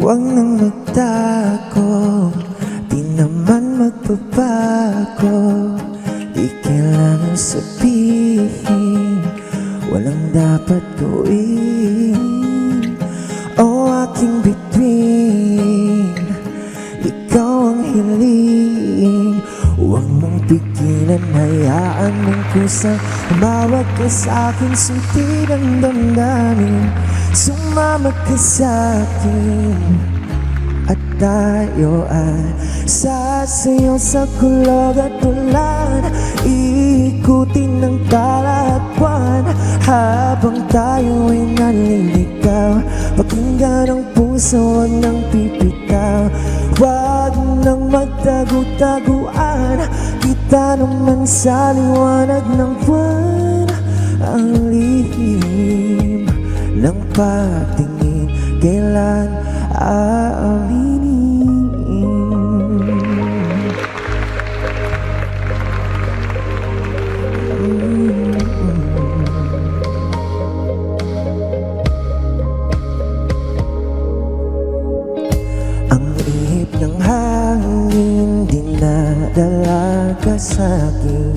Huwag nang magtago, di naman magbabago. Di kailangan sabihin, walang dapat gawin. O aking bituin, ikaw ang hiling. Huwag mong pigilan, hayaan mong kusang humawak ka sa'kin. Sundin ang damdamin, sumama ka sa'kin. At tayo ay sasayaw sa kulog at ulan, iikutin ng talagpuan habang tayo ay naliligaw. Pakinggan ang puso, huwag nang pipitaw. Huwag nang magtago-taguan, kita naman sa liwanag ng buwan. Ang lihim ng patingin, kailan aaminin? Ang ihip ng hangin dinadala ka sa'kin,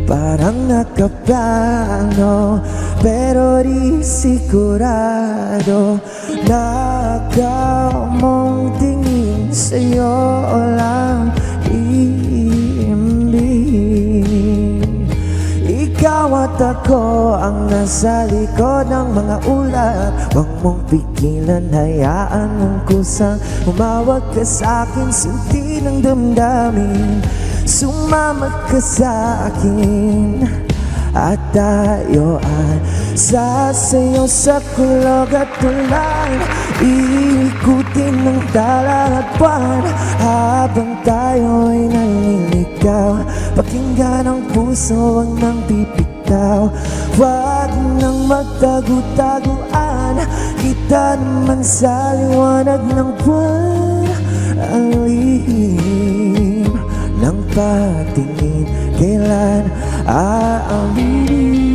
parang nakaplano pero di sigurado. Nagaw mong tingin, sa'yo lang iimbig. Ikaw at ako ang nasa likod ng mga ulap. Huwag mong pigilan, hayaan mong kusang humawak ka sa'kin. Sundin ang damdamin, sumama ka sa'kin. At tayo ay sasayaw sa kulog at ulan, iikutin ng talagpuan habang tayo ay naliligaw. Pakinggan ang puso, huwag nang pipitaw. Huwag nang magtago-taguan, kita naman sa liwanag ng buwan. Ang lihim ng patingin, kailan aaminin?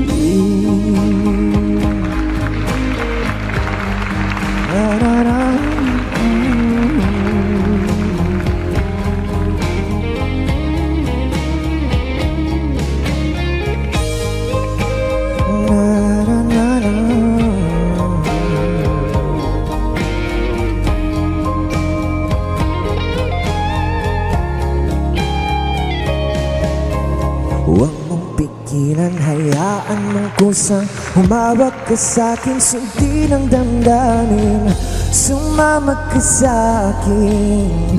Huwag mong pigilan, hayaan mong kusang humawak ka sa'kin. Sundin ang damdamin, sumama ka sa'kin.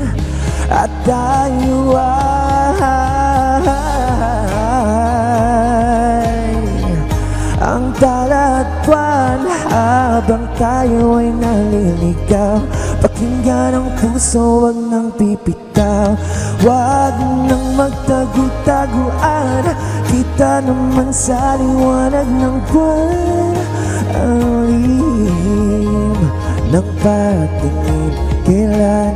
At tayo ay ang talagpuan habang tayo ay naliligaw. Pakinggan ang puso, huwag nang pipitaw. Huwag nang magtago-taguan, kita naman sa liwanag ng buwan. Ang lihim ng patingin, kailan